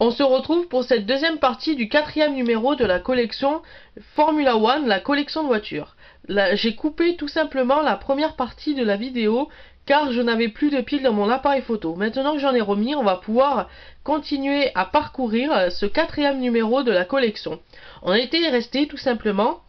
On se retrouve pour cette deuxième partie du quatrième numéro de la collection Formula One, la collection de voitures. J'ai coupé tout simplement la première partie de la vidéo car je n'avais plus de piles dans mon appareil photo. Maintenant que j'en ai remis, on va pouvoir continuer à parcourir ce quatrième numéro de la collection. On était resté tout simplement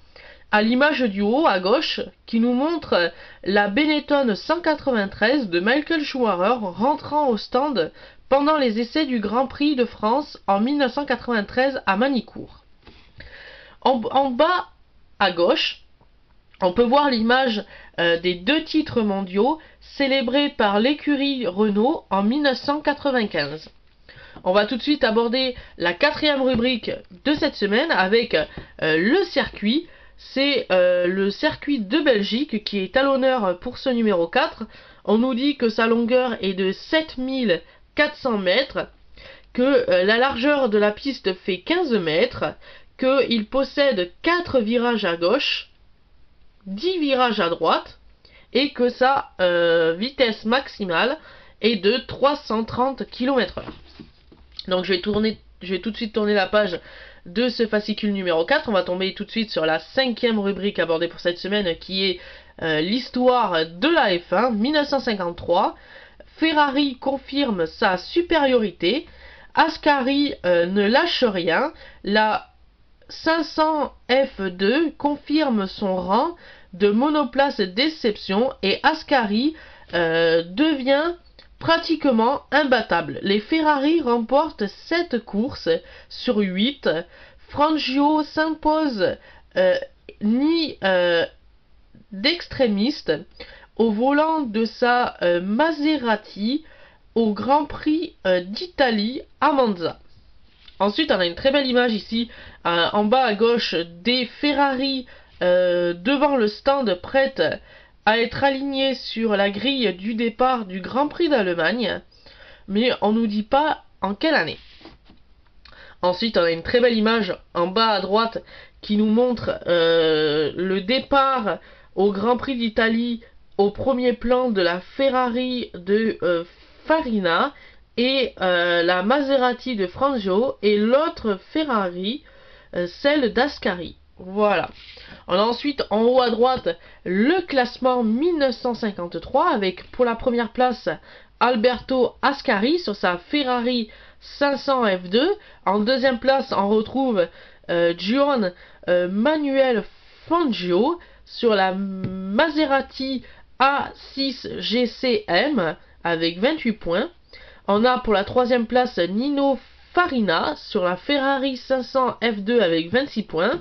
à l'image du haut à gauche qui nous montre la Benetton 193 de Michael Schumacher rentrant au stand pendant les essais du Grand Prix de France en 1993 à Manicourt. En bas à gauche, on peut voir l'image des deux titres mondiaux célébrés par l'écurie Renault en 1995. On va tout de suite aborder la quatrième rubrique de cette semaine avec le circuit. C'est le circuit de Belgique qui est à l'honneur pour ce numéro 4. On nous dit que sa longueur est de 7400 mètres, que la largeur de la piste fait 15 mètres, qu'il possède 4 virages à gauche, 10 virages à droite, et que sa vitesse maximale est de 330 km/h. Donc je vais tout de suite tourner la page de ce fascicule numéro 4. On va tomber tout de suite sur la cinquième rubrique abordée pour cette semaine qui est l'histoire de la F1 1953. Ferrari confirme sa supériorité. Ascari ne lâche rien. La 500 F2 confirme son rang de monoplace d'exception et Ascari devient pratiquement imbattable. Les Ferrari remportent 7 courses sur 8. Fangio s'impose ni d'extrémiste au volant de sa Maserati au Grand Prix d'Italie à Monza. Ensuite, on a une très belle image ici en bas à gauche des Ferrari devant le stand prêtes à être alignées sur la grille du départ du Grand Prix d'Allemagne, mais on nous dit pas en quelle année. Ensuite, on a une très belle image en bas à droite qui nous montre le départ au Grand Prix d'Italie au premier plan de la Ferrari de Farina et la Maserati de Fangio et l'autre Ferrari, celle d'Ascari. Voilà. On a ensuite en haut à droite le classement 1953 avec pour la première place Alberto Ascari sur sa Ferrari 500 F2. En deuxième place on retrouve Juan Manuel Fangio sur la Maserati A6 GCM avec 28 points. On a pour la troisième place Nino Farina sur la Ferrari 500 F2 avec 26 points.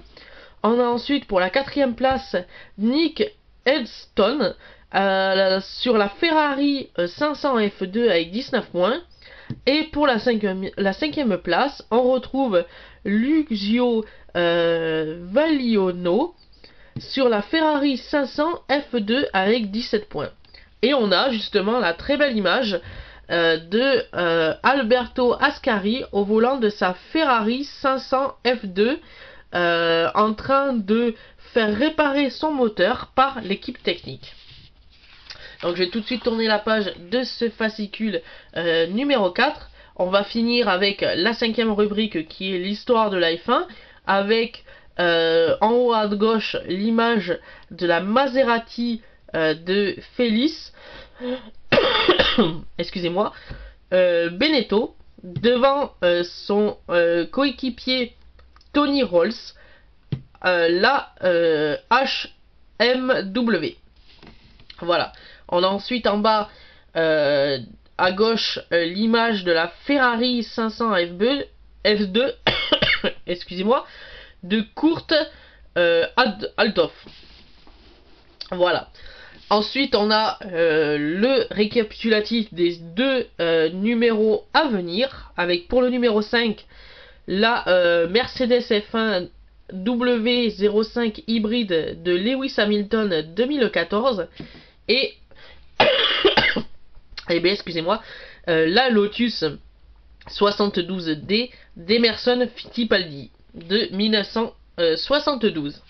On a ensuite pour la quatrième place Nick Edstone sur la Ferrari 500 F2 avec 19 points. Et pour la cinquième place, on retrouve Lucio Vagliono sur la Ferrari 500 F2 avec 17 points. Et on a justement la très belle image de Alberto Ascari au volant de sa Ferrari 500 F2 en train de faire réparer son moteur par l'équipe technique. Donc je vais tout de suite tourner la page de ce fascicule numéro 4. On va finir avec la cinquième rubrique qui est l'histoire de la F1 avec en haut à gauche l'image de la Maserati de Félix excusez-moi, Benetton devant son coéquipier Tony Rolls, la HMW. Voilà. On a ensuite en bas à gauche l'image de la Ferrari 500 F2 excusez-moi, de Kurt Althoff. Voilà. Ensuite, on a le récapitulatif des deux numéros à venir, avec pour le numéro 5, la Mercedes F1 W05 hybride de Lewis Hamilton 2014, et, eh bien, excusez-moi, la Lotus 72D d'Emerson Fittipaldi de 1972.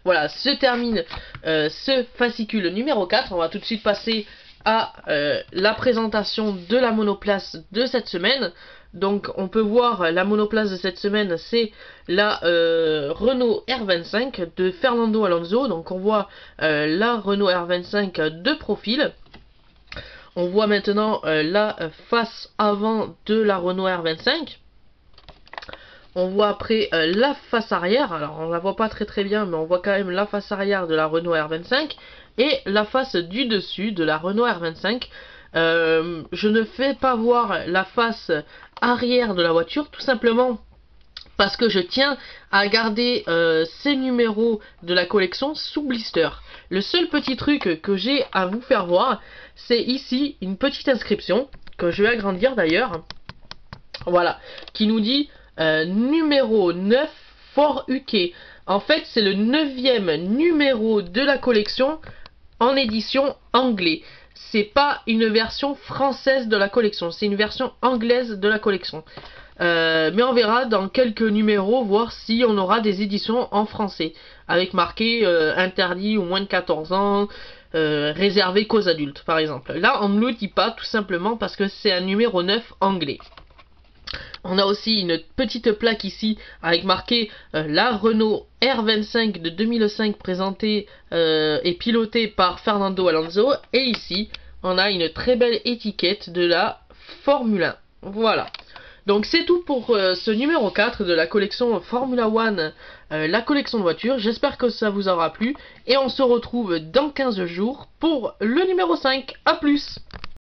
Voilà, se termine ce fascicule numéro 4. On va tout de suite passer à la présentation de la monoplace de cette semaine. Donc on peut voir la monoplace de cette semaine, c'est la Renault R25 de Fernando Alonso. Donc on voit la Renault R25 de profil. On voit maintenant la face avant de la Renault R25. On voit après la face arrière, alors on la voit pas très bien, mais on voit quand même la face arrière de la Renault R25 et la face du dessus de la Renault R25. Je ne fais pas voir la face arrière de la voiture, tout simplement parce que je tiens à garder ces numéros de la collection sous blister. Le seul petit truc que j'ai à vous faire voir, c'est ici une petite inscription, que je vais agrandir d'ailleurs, voilà, qui nous dit numéro 9 Ford UK. En fait, c'est le 9e numéro de la collection en édition anglais. C'est pas une version française de la collection, c'est une version anglaise de la collection. Mais on verra dans quelques numéros, voir si on aura des éditions en français, avec marqué interdit aux moins de 14 ans, réservé qu'aux adultes, par exemple. Là, on ne le dit pas, tout simplement parce que c'est un numéro 9 anglais. On a aussi une petite plaque ici avec marqué la Renault R25 de 2005 présentée et pilotée par Fernando Alonso. Et ici, on a une très belle étiquette de la Formule 1. Voilà. Donc c'est tout pour ce numéro 4 de la collection Formula One, la collection de voitures. J'espère que ça vous aura plu. Et on se retrouve dans 15 jours pour le numéro 5. A plus!